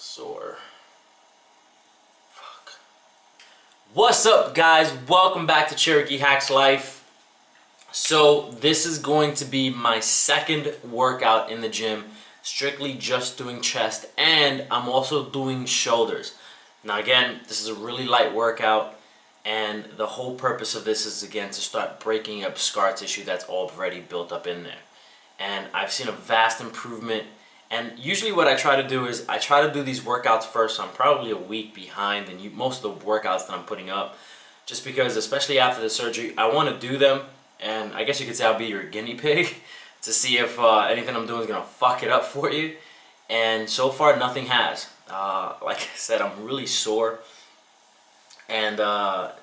Sore. Fuck. What's up, guys? Welcome back to Cherokee Hacks Life. So this is going to be my second workout in the gym, strictly just doing chest, and I'm also doing shoulders. Now again, this is a really light workout, and the whole purpose of this is again to start breaking up scar tissue that's already built up in there. And I've seen a vast improvement. And usually what I try to do is I try to do these workouts first. So I'm probably a week behind than most of the workouts that I'm putting up, just because especially after the surgery I want to do them, and I guess you could say I'll be your guinea pig to see if anything I'm doing is gonna fuck it up for you. And so far nothing has. Like I said, I'm really sore, and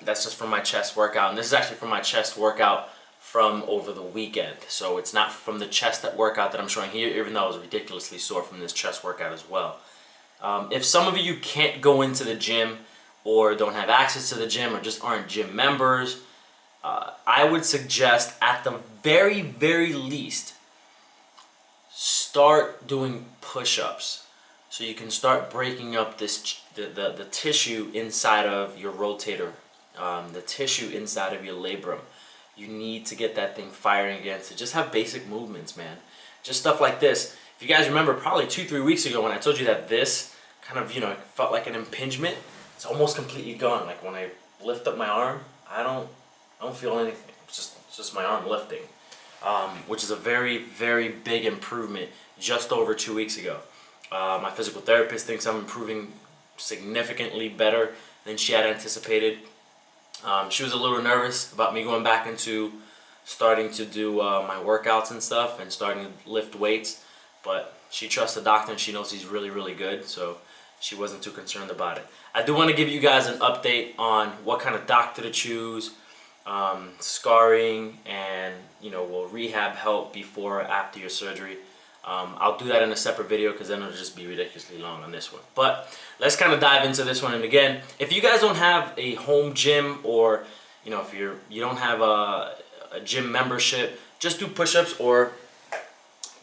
that's just from my chest workout. And this is actually from my chest workout from over the weekend, so it's not from the chest workout that I'm showing here, even though I was ridiculously sore from this chest workout as well. If some of you can't go into the gym or don't have access to the gym or just aren't gym members, I would suggest at the very least start doing push-ups, so you can start breaking up this the tissue inside of your rotator, the tissue inside of your labrum. You need to get that thing firing again. So just have basic movements, man. Just stuff like this. If you guys remember, probably 2-3 weeks ago when I told you that this kind of, felt like an impingement, it's almost completely gone. Like when I lift up my arm, I don't feel anything. It's just my arm lifting, which is a very big improvement just over 2 weeks ago. My physical therapist thinks I'm improving significantly better than she had anticipated. She was a little nervous about me going back into starting to do my workouts and stuff and starting to lift weights, but she trusts the doctor and she knows he's really good, so she wasn't too concerned about it. I do want to give you guys an update on what kind of doctor to choose, scarring, and will rehab help before or after your surgery. I'll do that in a separate video because then it'll just be ridiculously long on this one. But let's kind of dive into this one. And again, if you guys don't have a home gym, or if you don't have a gym membership, just do push-ups or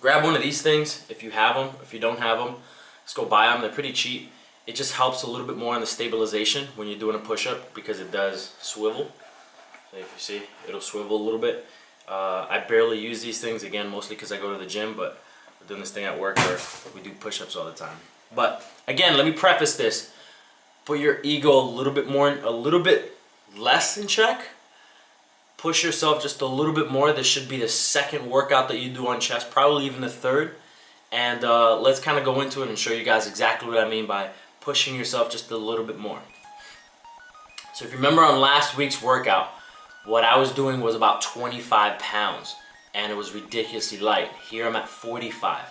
grab one of these things if you have them. If you don't have them, just go buy them. They're pretty cheap. It just helps a little bit more on the stabilization when you're doing a push-up because it does swivel. So if you see, it'll swivel a little bit. I barely use these things, again, mostly because I go to the gym, but we're doing this thing at work where we do push-ups all the time. But again, let me preface this. Put your ego a little bit less in check. Push yourself just a little bit more. This should be the second workout that you do on chest, probably even the third. And let's kind of go into it and show you guys exactly what I mean by pushing yourself just a little bit more. So if you remember on last week's workout, what I was doing was about 25 pounds. And it was ridiculously light. Here I'm at 45.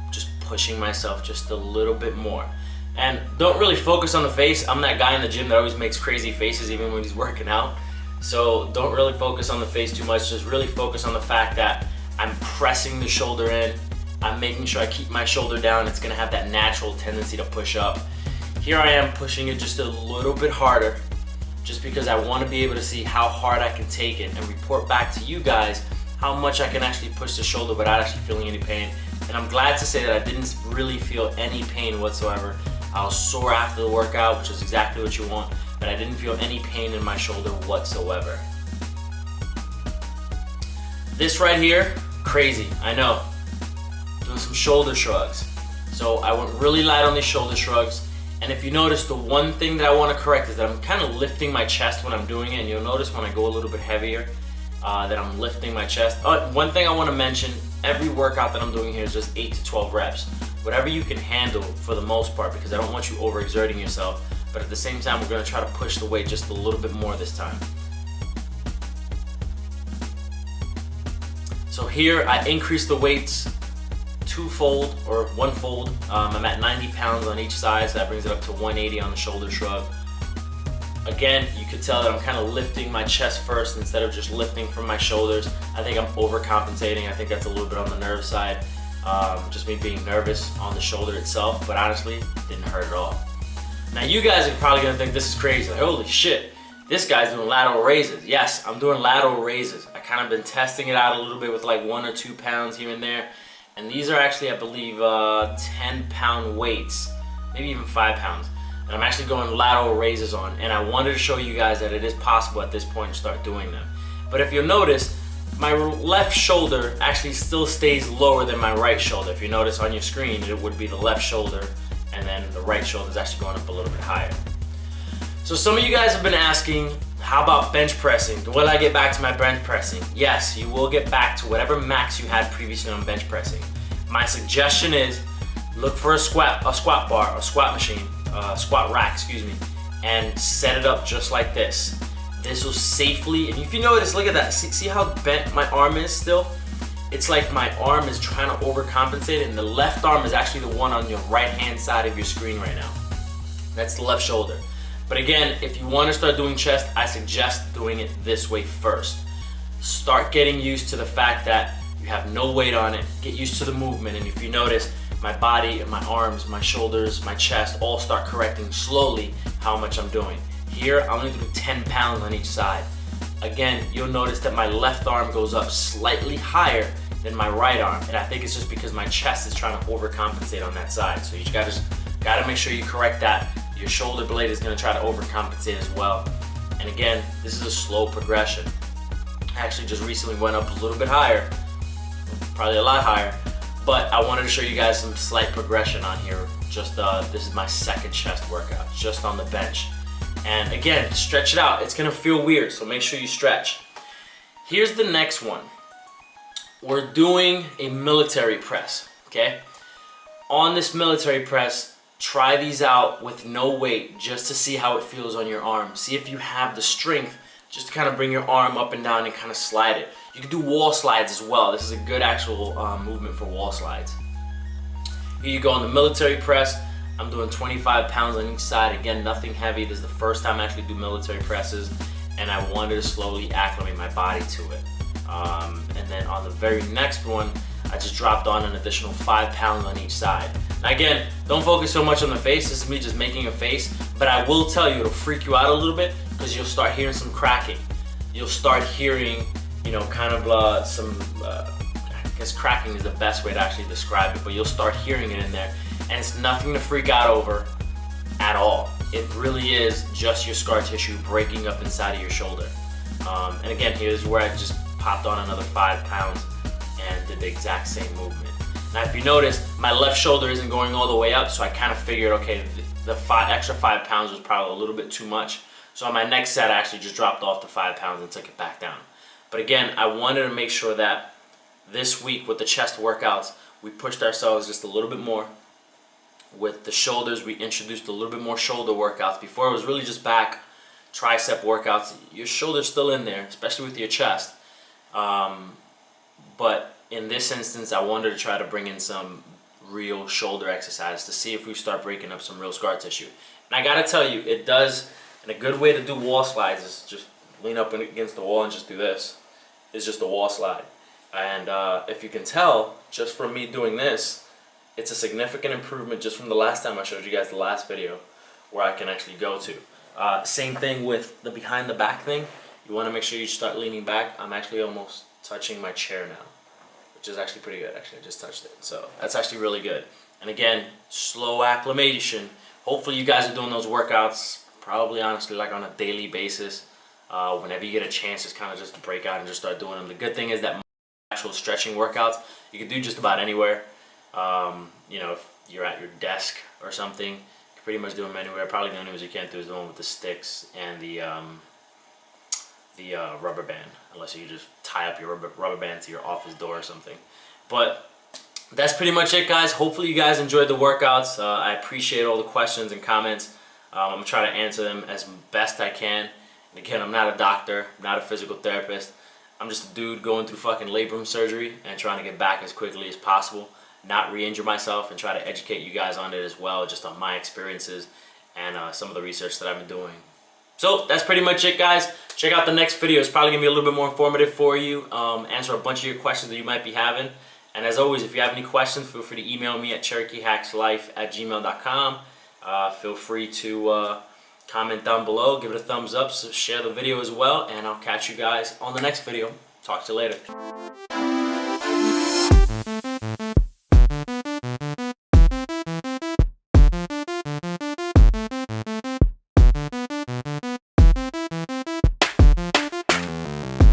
Just pushing myself just a little bit more. And don't really focus on the face. I'm that guy in the gym that always makes crazy faces even when he's working out. So don't really focus on the face too much. Just really focus on the fact that I'm pressing the shoulder in. I'm making sure I keep my shoulder down. It's gonna have that natural tendency to push up. Here I am pushing it just a little bit harder, just because I want to be able to see how hard I can take it and report back to you guys how much I can actually push the shoulder without actually feeling any pain. And I'm glad to say that I didn't really feel any pain whatsoever. I was sore after the workout, which is exactly what you want, but I didn't feel any pain in my shoulder whatsoever. This right here, crazy, I know. Doing some shoulder shrugs. So I went really light on these shoulder shrugs. And if you notice, the one thing that I want to correct is that I'm kind of lifting my chest when I'm doing it. And you'll notice when I go a little bit heavier, that I'm lifting my chest. One thing I want to mention, every workout that I'm doing here is just 8 to 12 reps. Whatever you can handle for the most part, because I don't want you overexerting yourself. But at the same time, we're going to try to push the weight just a little bit more this time. So here I increased the weights twofold or onefold. I'm at 90 pounds on each side, so that brings it up to 180 on the shoulder shrug. Again, you could tell that I'm kind of lifting my chest first instead of just lifting from my shoulders. I think I'm overcompensating. I think that's a little bit on the nerve side. Just me being nervous on the shoulder itself, but honestly, it didn't hurt at all. Now you guys are probably gonna think this is crazy. Like, holy shit, this guy's doing lateral raises. Yes, I'm doing lateral raises. I kind of been testing it out a little bit with like 1 or 2 pounds here and there. And these are actually, I believe, 10-pound weights maybe even 5 pounds. And I'm actually going lateral raises on, and I wanted to show you guys that it is possible at this point to start doing them. But if you'll notice, my left shoulder actually still stays lower than my right shoulder. If you notice on your screen, it would be the left shoulder, and then the right shoulder is actually going up a little bit higher. So some of you guys have been asking, how about bench pressing? Will I get back to my bench pressing? Yes, you will get back to whatever max you had previously on bench pressing. My suggestion is look for a squat bar, a squat machine, squat rack, excuse me, and set it up just like this. This will safely, and if you notice, look at that. See how bent my arm is still? It's like my arm is trying to overcompensate, and the left arm is actually the one on your right-hand side of your screen right now. That's the left shoulder. But again, if you want to start doing chest, I suggest doing it this way first. Start getting used to the fact that you have no weight on it. Get used to the movement, and if you notice, my body and my arms, my shoulders, my chest all start correcting slowly how much I'm doing. Here, I'm only doing 10 pounds on each side. Again, you'll notice that my left arm goes up slightly higher than my right arm, and I think it's just because my chest is trying to overcompensate on that side. So you gotta make sure you correct that. Your shoulder blade is gonna try to overcompensate as well. And again, this is a slow progression. I actually just recently went up a little bit higher, probably a lot higher, but I wanted to show you guys some slight progression on here. This is my second chest workout, just on the bench. And again, stretch it out. It's gonna feel weird, so make sure you stretch. Here's the next one. We're doing a military press, okay? On this military press, try these out with no weight just to see how it feels on your arm. See if you have the strength just to kind of bring your arm up and down and kind of slide it. You can do wall slides as well. This is a good actual movement for wall slides. Here you go on the military press. I'm doing 25 pounds on each side. Again, nothing heavy. This is the first time I actually do military presses, and I wanted to slowly acclimate my body to it. And then on the very next one, I just dropped on an additional 5 pounds on each side. Now again, don't focus so much on the face. This is me just making a face, but I will tell you it'll freak you out a little bit because you'll start hearing some cracking. You'll start hearing, you know, kind of I guess cracking is the best way to actually describe it, but you'll start hearing it in there. And it's nothing to freak out over at all. It really is just your scar tissue breaking up inside of your shoulder. And again, here's where I just popped on another 5 pounds and did the exact same movement. Now if you notice, my left shoulder isn't going all the way up, so I kind of figured, okay, the extra 5 pounds was probably a little bit too much. So on my next set, I actually just dropped off the 5 pounds and took it back down. But again, I wanted to make sure that this week with the chest workouts, we pushed ourselves just a little bit more. With the shoulders, we introduced a little bit more shoulder workouts. Before it was really just back, tricep workouts. Your shoulder's still in there, especially with your chest. But in this instance, I wanted to try to bring in some real shoulder exercises to see if we start breaking up some real scar tissue. And I gotta tell you, it does, and a good way to do wall slides is just lean up against the wall and just do this. It's just a wall slide. And if you can tell, just from me doing this, it's a significant improvement just from the last time I showed you guys the last video where I can actually go to. Same thing with the behind the back thing. You want to make sure you start leaning back. I'm actually almost touching my chair now, which is actually pretty good. Actually, I just touched it. So that's actually really good. And again, slow acclimation. Hopefully you guys are doing those workouts probably honestly like on a daily basis. Whenever you get a chance, just kind of just break out and just start doing them. The good thing is that actual stretching workouts, you can do just about anywhere. You know, if you're at your desk or something, you can pretty much do them anywhere. Probably the only ones you can't do is the one with the sticks and the rubber band, unless you just tie up your rubber band to your office door or something. But that's pretty much it, guys. Hopefully you guys enjoyed the workouts. I appreciate all the questions and comments. I'm gonna try to answer them as best I can. And again, I'm not a doctor, I'm not a physical therapist. I'm just a dude going through fucking labrum surgery and trying to get back as quickly as possible, not re-injure myself, and try to educate you guys on it as well, just on my experiences and some of the research that I've been doing. So that's pretty much it, guys. Check out the next video. It's probably gonna be a little bit more informative for you, answer a bunch of your questions that you might be having. And as always, if you have any questions, feel free to email me at CherokeeHacksLife@gmail.com. Feel free to comment down below, give it a thumbs up, so share the video as well, and I'll catch you guys on the next video. Talk to you later.